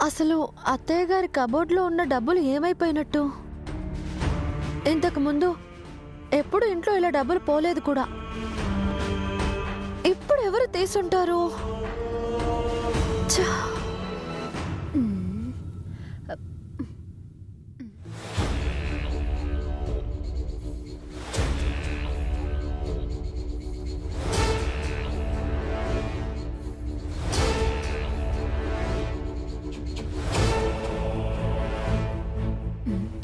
అసలు అత్తయ్య గారి కబోర్డ్లో ఉన్న డబ్బులు ఏమైపోయినట్టు? ఇంతకు ముందు ఎప్పుడు ఇంట్లో ఇలా డబ్బులు పోలేదు కూడా. ఇప్పుడు ఎవరు తీసుంటారు? ఛ!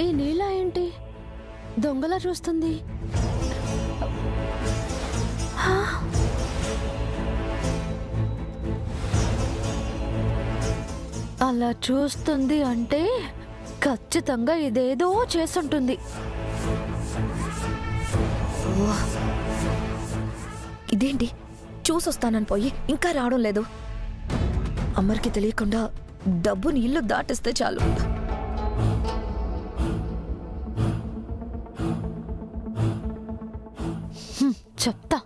ఈ నీళ్ళ ఏంటి దొంగలా చూస్తుంది? హా? అలా చూస్తుంది అంటే ఖచ్చితంగా ఇదేదో చేసుంటుంది. ఇదేంటి చూసొస్తానని పోయి ఇంకా రావడం లేదు. అమ్మరికి తెలియకుండా డబ్బుని ఇల్లు దాటిస్తే చాలు. చెప్తా.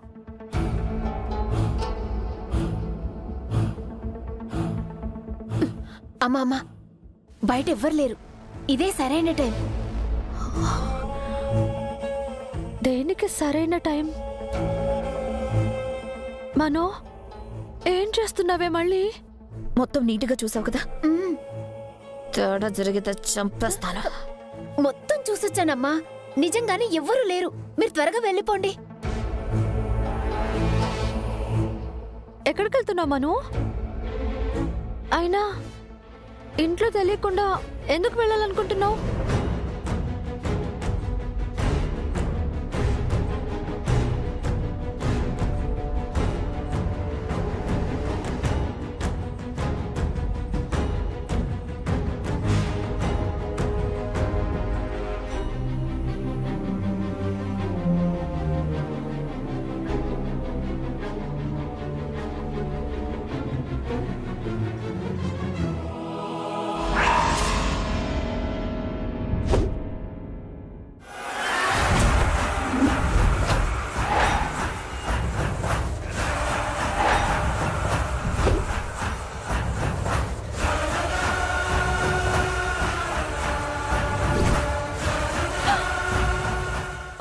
అమ్మా అమ్మా, బయట ఎవ్వరు లేరు. ఇదే సరైన టైం. దేనికి సరైన టైం? మనో, ఏం చేస్తున్నావే మళ్ళీ? మొత్తం నీట్గా చూసావు కదా. తేడా జరిగితే చంపేస్తాను. మొత్తం చూసొచ్చానమ్మా. నిజంగానే ఎవ్వరూ లేరు. మీరు త్వరగా వెళ్ళిపోండి. ఎక్కడికి వెళ్తున్నావు మను? అయినా ఇంట్లో తెలియకుండా ఎందుకు వెళ్ళాలనుకుంటున్నావు?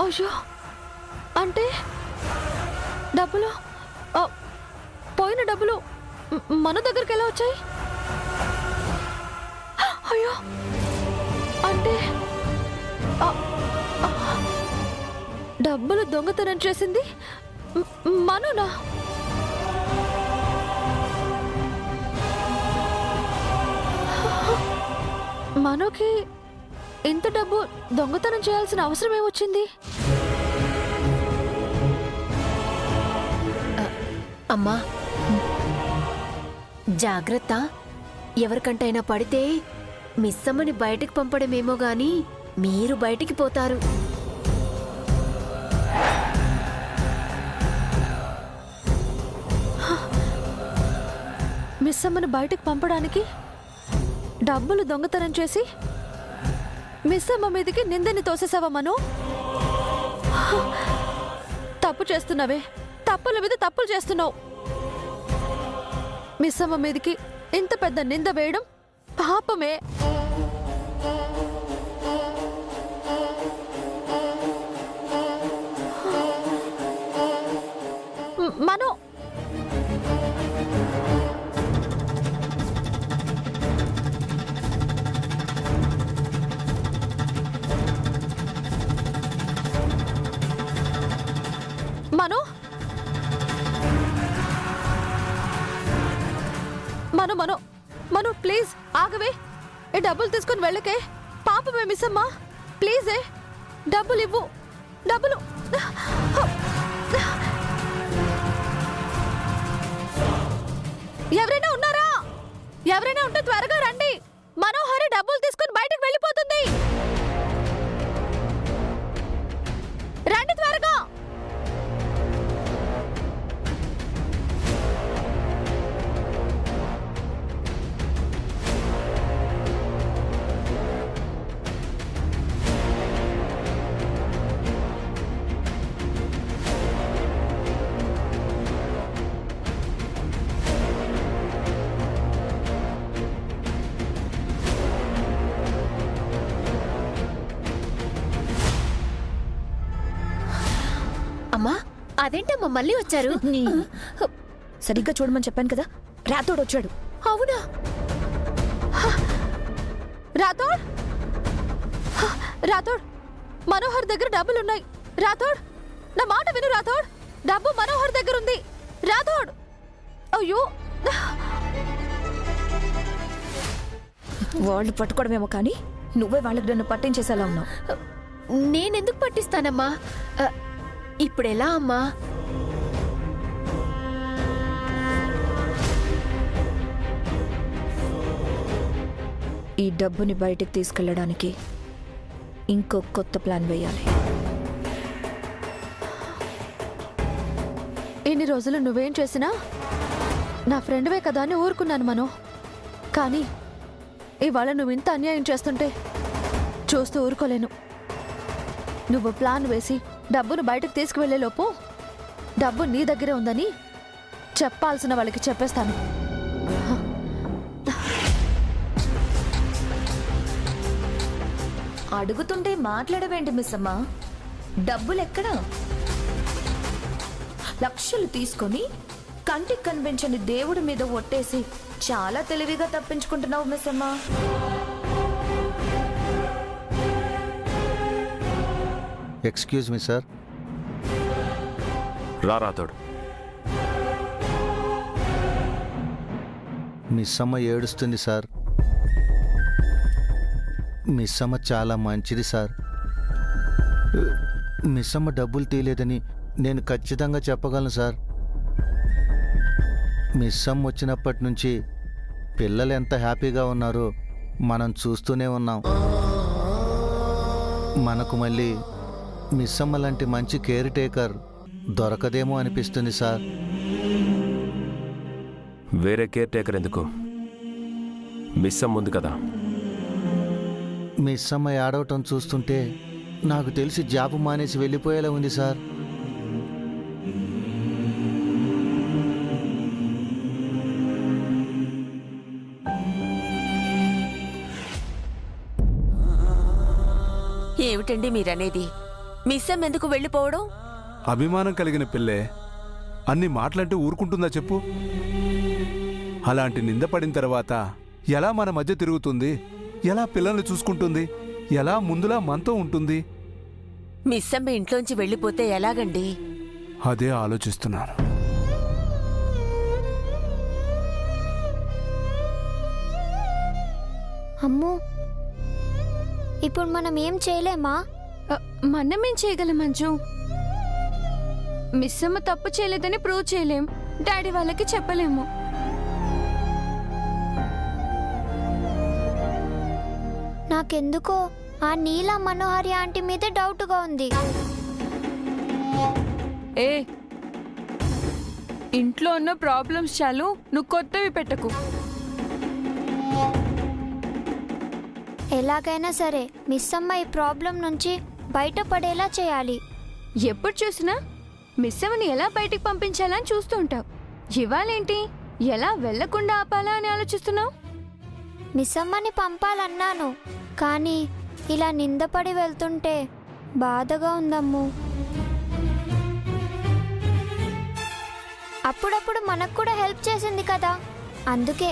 అయ్యో, అంటే డబ్బులు, పోయిన డబ్బులు మన దగ్గరికి ఎలా వచ్చాయి? అయ్యో, అంటే డబ్బులు దొంగతనం చేసింది మనోనా? మనోకి ఇంత డబ్బు దొంగతనం చేయాల్సిన అవసరం ఏమొచ్చింది? అమ్మా జాగ్రత్త. ఎవరికంటైనా పడితే మిస్సమ్మని బయటికి పంపడమేమో గాని మీరు బయటికి పోతారు. మిస్ అమ్మను బయటకు పంపడానికి డబ్బులు దొంగతనం చేసి మిస్ అమ్మ మీదకి నిందని తోసేసావా మను? తప్పు చేస్తున్నావే, తప్పుల మీద తప్పులు చేస్తున్నావు. మిస్ అమ్మ మీదకి ఇంత పెద్ద నింద వేయడం పాపమే. మను, మను, మను, మను, మను, ప్లీజ్ ఆగవే. ఈ డబ్బులు తీసుకుని వెళ్ళకే. పాపమే మిస్ అమ్మా, ప్లీజే డబ్బులు ఇవ్వు. డబ్బులు ఎవరైనా ఉన్నారా? ఎవరైనా ఉంటే త్వరగా రండి. మనోహరి డబ్బులు తీసుకుని బయటకు వెళ్ళిపోతుంది. రండి త్వరగా. అమ్మా అదేంటమ్మా మళ్ళీ వచ్చారు? సరిగ్గా చూడమని చెప్పాను కదా, రాతోడు వచ్చాడు. అవునా? రాథోడ్ రాథోడ్ మనోహర్ దగ్గర డబ్బులున్నాయి. రాథోడ్ నా మాట విను. రాథోడ్ డబ్బు మనోహర్ దగ్గర ఉంది. రాథోడ్ అయ్యో వాళ్ళు పట్టుకోవడమేమో కానీ నువ్వే వాళ్ళకి నన్ను పట్టించేసేలా ఉన్నావు. నేనెందుకు పట్టిస్తానమ్మా? ఇప్పుడెలా అమ్మా? ఈ డబ్బుని బయటికి తీసుకెళ్ళడానికి ఇంకో కొత్త ప్లాన్ వేయాలి. ఇన్ని రోజులు నువ్వేం చేసినా నా ఫ్రెండ్వే కదా అని ఊరుకున్నాను మనో. కానీ ఇవాళ నువ్వు ఇంత అన్యాయం చేస్తుంటే చూస్తూ ఊరుకోలేను. నువ్వు ప్లాన్ వేసి డబ్బును బయటకు తీసుకువెళ్లేలోపు డబ్బు నీ దగ్గరే ఉందని చెప్పాల్సిన వాళ్ళకి చెప్పేస్తాను. అడుగుతుంటే మాట్లాడవేంటి మిస్ అమ్మా? డబ్బులెక్కడా? లక్షలు తీసుకొని కంటికి కనిపించని దేవుడి మీద ఒట్టేసి చాలా తెలివిగా తప్పించుకుంటున్నావు మిస్ అమ్మా. Excuse me sir. Rathod. Miss అమ్మ ఏడుస్తుంది సార్. మిస్ అమ్మ చాలా మంచిది సార్. మిస్ అమ్మ డబ్బులు తీయలేదని నేను ఖచ్చితంగా చెప్పగలను సార్. మిస్ అమ్మ వచ్చినప్పటి నుంచి పిల్లలు ఎంత హ్యాపీగా ఉన్నారో మనం చూస్తూనే ఉన్నాం. మనకు మళ్ళీ మిస్ అమ్మ లాంటి మంచి కేర్ టేకర్ దొరకదేమో అనిపిస్తుంది సార్. వేరే కేర్ టేకర్ ఎందుకు? మిస్ అమ్మ ఉంది కదా. మిస్ అమ్మ ఏడవటం చూస్తుంటే నాకు తెలిసి జాబ్ మానేసి వెళ్ళిపోయేలా ఉంది సార్. ఏమిటండి మీరనేది? మిస్సం ఎందుకు వెళ్ళిపోవడం? అభిమానం కలిగిన పిల్లే అన్ని మాటలంటే ఊరుకుంటుందా చెప్పు? అలాంటి నిందపడిన తర్వాత ఎలా మన మధ్య తిరుగుతుంది? ఎలా పిల్లల్ని చూసుకుంటుంది? ఎలా ముందులా మనతో ఉంటుంది? మిస్సమ్మ ఇంట్లోంచి వెళ్ళిపోతే ఎలాగండి? అదే ఆలోచిస్తున్నాను. అమ్మో, ఇప్పుడు మనం ఏం చేయలేమా? మనమేం చేయగలం మంజు? మిస్ అమ్మ తప్పు చేయలేదని ప్రూవ్ చేయలేం, డాడీ వాళ్ళకి చెప్పలేము. నాకెందుకో ఆ నీలా మనోహరి ఆంటీ మీద డౌట్గా ఉంది. ఏ ఇంట్లో ఉన్న ప్రాబ్లమ్స్ చాలు, నువ్వు కొత్తవి పెట్టకు. ఎలాగైనా సరే మిస్ అమ్మ ఈ ప్రాబ్లం నుంచి బయటపడేలా చేయాలి. ఎప్పుడు చూసినా మిస్ అమ్మని ఎలా బయటికి పంపించాలని చూస్తూ ఉంటావు. ఇవాళేంటి ఎలా వెళ్లకుండా ఆపాలా అని ఆలోచిస్తున్నావు? మిస్ అమ్మని పంపాలన్నాను, కానీ ఇలా నిందపడి వెళ్తుంటే బాధగా ఉందమ్ము. అప్పుడప్పుడు మనకు కూడా హెల్ప్ చేసింది కదా, అందుకే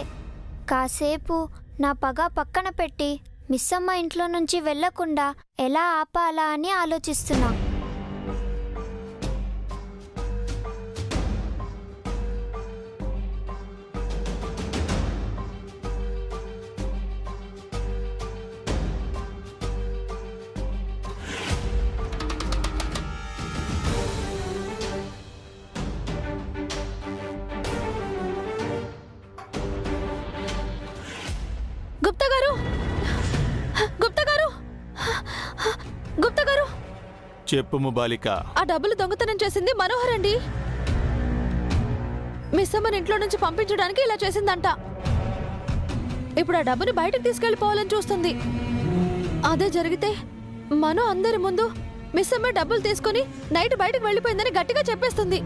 కాసేపు నా పగ పక్కన పెట్టి మిస్ అమ్మ ఇంట్లో నుంచి వెళ్లకుండా ఎలా ఆపాలా అని ఆలోచిస్తున్నా. గుప్తా గారు, గుప్తా గారు, గుప్తా గారు, చెప్పుము బాలిక. ఆ డబ్బులు దొంగతనం చేసింది మనోహర్ అండి. మిస్ అమ్మని ఇంట్లో నుంచి పంపించడానికి ఇలా చేసిందంట. ఇప్పుడు ఆ డబ్బుని బయటకు తీసుకెళ్లిపోవాలని చూస్తుంది. అదే జరిగితే మనో అందరి ముందు మిస్ అమ్మ డబ్బులు తీసుకుని నైట్ బయటకు వెళ్ళిపోయిందని గట్టిగా చెప్పేస్తుంది.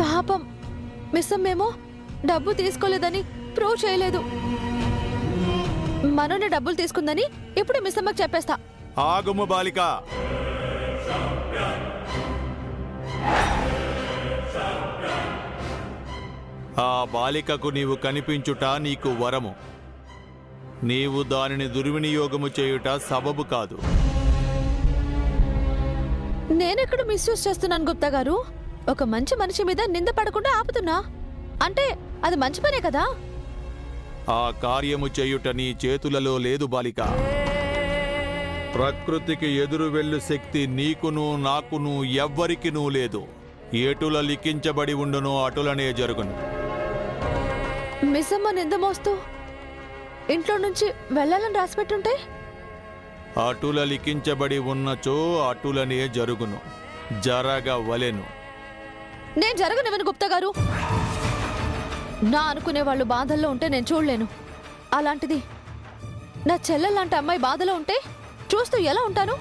పాపం మిస్ అమ్మేమో డబ్బు తీసుకోలేదని ప్రూవ్ చేయలేదు. మనోనే డబ్బులు తీసుకుందని ఇప్పుడు మిస్ అమ్మకి చెప్పేస్తా. ఆగుము బాలిక. ఆ బాలికకు నీవు కనిపించుట నీకు వరము. నీవు దానిని దుర్వినియోగము చేయుట సబబు కాదు. నేనెక్కడ మిస్యూజ్ చేస్తున్నాను గుప్తా గారు? ఒక మంచి మనిషి మీద నింద పడకుండా ఆపుతున్నా. అంటే అది మంచి పనే కదా? ఆ కార్యము చేయుట నీ చేతులలో లేదు బాలిక. ప్రకృతికి ఎదురు వెళ్ళు శక్తి నీకును నాకును ఎవ్వరికినూ లేదు. ఎటుల లిఖించబడి ఉండునో అటులనే జరుగును. మిస్సమ్మ నింద మోస్తూ ఇంట్లో నుంచి వెళ్ళాలని రాసిపెట్టుంటే? అటుల లిఖించబడి ఉన్నచో అటులనే జరుగును, జరగవలెను. నేను జరగనివ్వను గుప్తా గారు. నా అనుకునే వాళ్ళు బాధల్లో ఉంటే నేను చూడలేను. అలాంటిది నా చెల్లెల్లాంటి అమ్మాయి బాధలో ఉంటే చూస్తూ ఎలా ఉంటాను?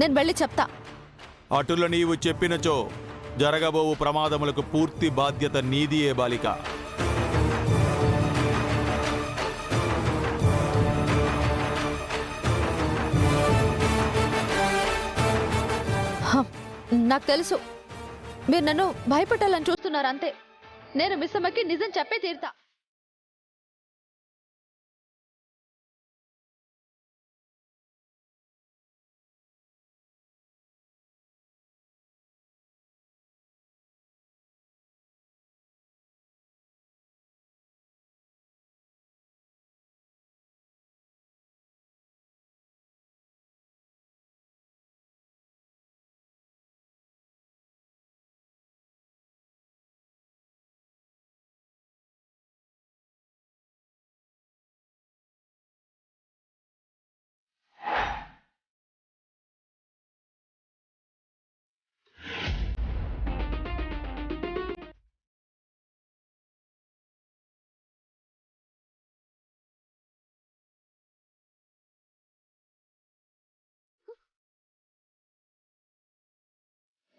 నేను వెళ్ళి చెప్తా. అటుల నీవు చెప్పినచో జరగబోవు ప్రమాదములకు పూర్తి బాధ్యత నీదియే బాలిక. నాకు తెలుసు మీరు నన్ను భయపెట్టాలని చూస్తున్నారు, అంతే. నేను మిస్సమ్మకి నిజం చెప్పే తీరుతా.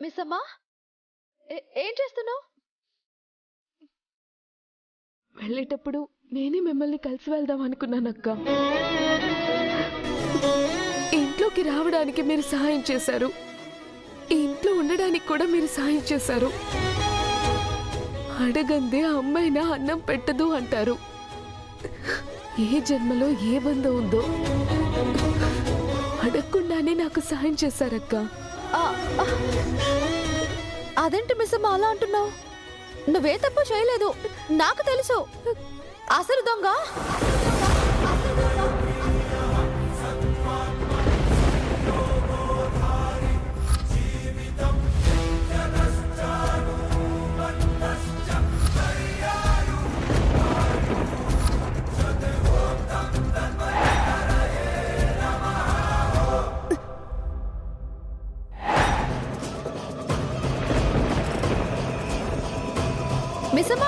మిస్సమ్మా, ఏం చేస్తున్నావు? వెళ్ళేటప్పుడు నేనే మిమ్మల్ని కలిసి వెళ్దాం అనుకున్నానక్క. ఇంట్లోకి రావడానికి మీరు సహాయం చేశారు, ఈ ఇంట్లో ఉండడానికి కూడా మీరు సహాయం చేశారు. అడగందే అమ్మాయినా అన్నం పెట్టదు అంటారు. ఏ జన్మలో ఏ బంధం ఉందో అడగకుండానే నాకు సహాయం చేశారక్క. అదేంటి మిస్సమ్మ అలా అంటున్నావు? నువ్వే తప్పు చేయలేదు, నాకు తెలుసు. అసలు దొంగ మిస్సమ్మ.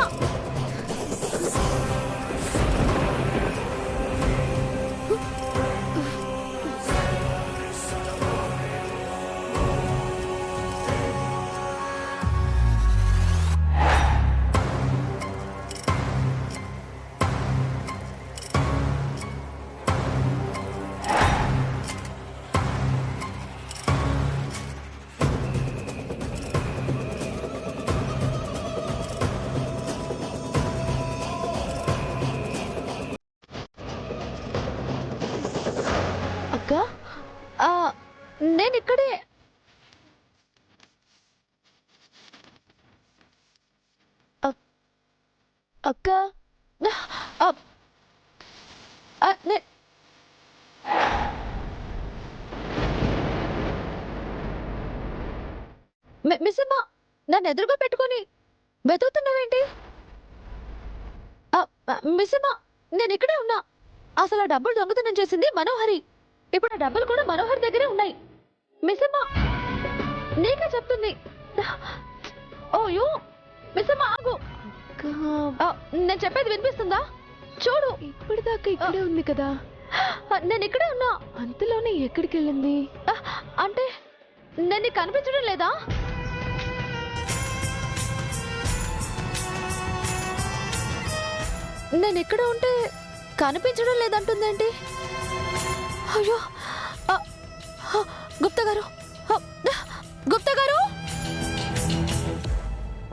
నేను ఇక్కడే. అక్క మిస్సమ్మ, నన్ను ఎదురుగా పెట్టుకొని వెతుకుతున్నావేంటి? మిస్సమ్మ, నేను ఇక్కడే ఉన్నా. అసలు ఆ డబ్బులు దొంగతనం చేసింది మనోహరి. ఇప్పుడు ఆ డబ్బులు కూడా మనోహర్ దగ్గరే ఉన్నాయి. మిస్సమ్మ, నీకే చెప్తుంది. ఓయో మిస్సమ్మ, ఆగు. నేను చెప్పేది వినిపిస్తుందా? చూడు, ఇప్పటిదాకా ఇక్కడే ఉంది కదా. నేను ఇక్కడే ఉన్నా. అంతలోనే ఎక్కడికి వెళ్ళింది? అంటే నేను నీకు కనిపించడం లేదా? నేను ఇక్కడ ఉంటే కనిపించడం లేదంటుందేంటి? అయ్యో, గుప్తా గారు, గుప్తా గారు,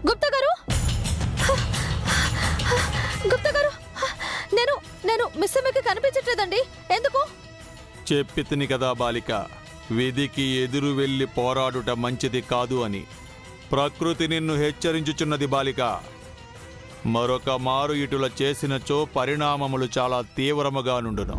గుప్తా గారు, గుప్తా గారు, నేను నేను మిస్ అమ్మకి కనిపించట్లేదండి. ఎందుకు? చెప్పితిని కదా బాలిక, విధికి ఎదురు వెళ్ళి పోరాడుట మంచిది కాదు అని. ప్రకృతి నిన్ను హెచ్చరించుచున్నది బాలిక. మరొక మారు ఇటుల చేసినచో పరిణామములు చాలా తీవ్రముగా నుండును.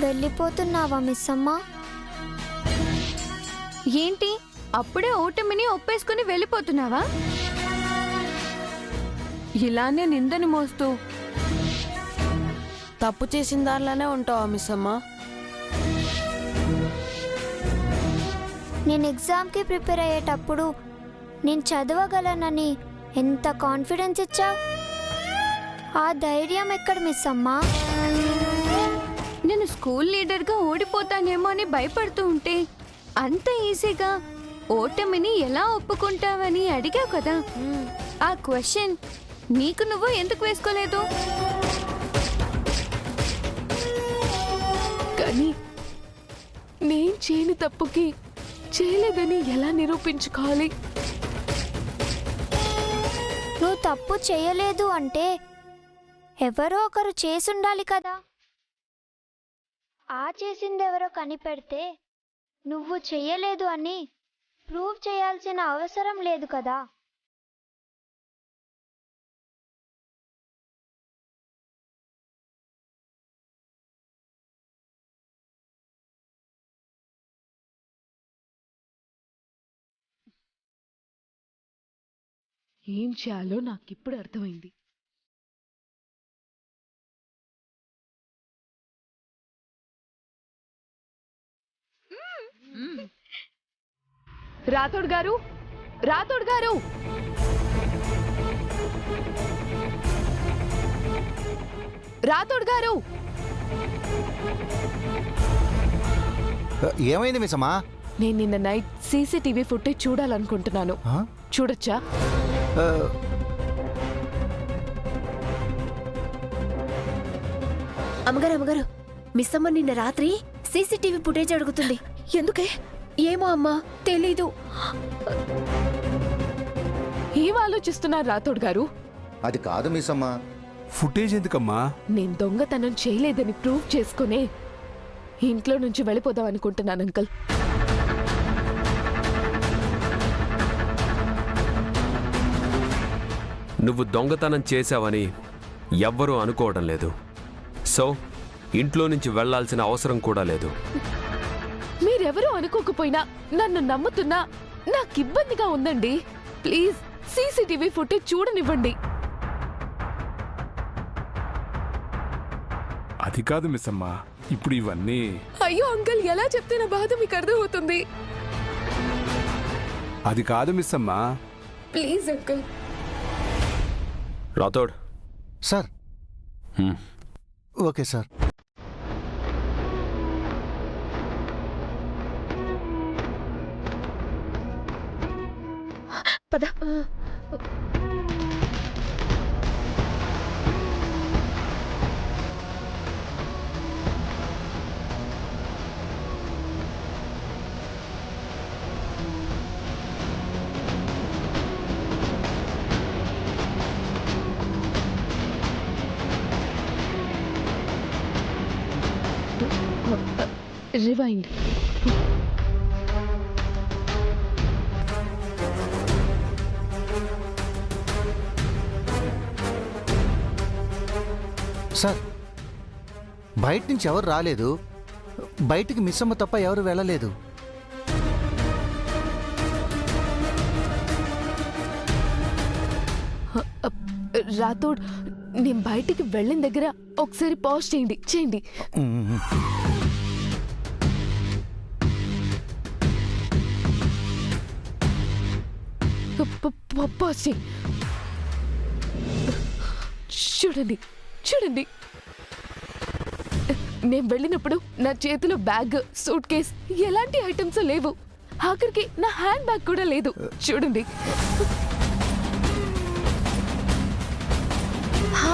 వెళ్ళిపోతున్నావా మిస్ అమ్మ? ఏంటి అప్పుడే ఓటమిని ఒప్పేసుకుని వెళ్ళిపోతున్నావా? ఇలానే నిందని మోస్తూ తప్పు చేసిన దానిలోనే ఉంటావా మిస్ అమ్మ? నేను ఎగ్జామ్కి ప్రిపేర్ అయ్యేటప్పుడు నేను చదవగలనని ఎంత కాన్ఫిడెన్స్ ఇచ్చావు. ఆ ధైర్యం ఎక్కడ మిస్ అమ్మా? నేను స్కూల్ లీడర్గా ఓడిపోతానేమో అని భయపడుతూ ఉంటే అంత ఈజీగా ఓటమిని ఎలా ఒప్పుకుంటావని అడిగావు కదా. ఆ క్వశ్చన్ నీకు నువ్వు ఎందుకు వేసుకోలేదు? కానీ నేను చేయని తప్పుకి చేయలేదని ఎలా నిరూపించుకోవాలి? నువ్వు తప్పు చేయలేదు అంటే ఎవరో ఒకరు చేసుండాలి కదా. ఆ చేసిందెవరో కనిపెడితే నువ్వు చెయ్యలేదు అని ప్రూవ్ చేయాల్సిన అవసరం లేదు కదా. ఏం చేయాలో నాకిప్పుడు అర్థమైంది. రాథోడ్ గారు, రాథోడ్ గారు, రాథోడ్ గారు, ఏమైంది మిస్ అమ్మా? నేను నిన్న నైట్ సీసీటీవీ ఫుటేజ్ చూడాలనుకుంటున్నాను. చూడొచ్చా? అమ్మగారు మిస్ అమ్మ నిన్న రాత్రి సీసీటీవీ ఫుటేజ్ అడుగుతుంది. ఎందుకే? ఏమో అమ్మా, తెలీదు. ఏం ఆలోచిస్తున్నారు రాథోడ్ గారు? అది కాదు మిస్ అమ్మా. ఫుటేజ్ ఎందుకమ్మా? నేను దొంగతనం చేయలేదని ప్రూవ్ చేసుకునే ఇంట్లో నుంచి వెళ్ళిపోదాం అనుకుంటున్నాను అంకుల్. నువ్వు దొంగతనం చేశావని ఎవ్వరూ అనుకోవడం లేదు. సో ఇంట్లో నుంచి వెళ్లాల్సిన అవసరం కూడా లేదు. మీరెవరూ అనుకోకపోయినా నన్ను నమ్ముతున్నా నాకు ఇబ్బందిగా ఉందండి. ప్లీజ్ సీసీటీవీ ఫుటేజ్ చూడనివ్వండి. అది కాదు మిస్ అమ్మా, ఇప్పుడు ఇవన్నీ. అయ్యో అంకుల్, ఎలా చెప్తే నా బాధ మీకు అర్థమవుతుంది. అది కాదు మిస్ అమ్మా. Please uncle. Rathod. Sir. Okay sir. పద. రివైండ్. సార్, బయట నుంచి ఎవరు రాలేదు. బయటికి మిస్ అమ్మ తప్ప ఎవరు వెళ్ళలేదు. రాథోడ్, నేను బయటికి వెళ్ళిన దగ్గర ఒకసారి పాజ్ చేయండి. పాజ్ చేయి. చూడండి. నేను వెళ్ళినప్పుడు నా చేతిలో బ్యాగ్, సూట్ కేస్ ఎలాంటి ఐటమ్స్ లేవు. ఆఖరికి నా హ్యాండ్ బ్యాగ్ కూడా లేదు. చూడండి. హా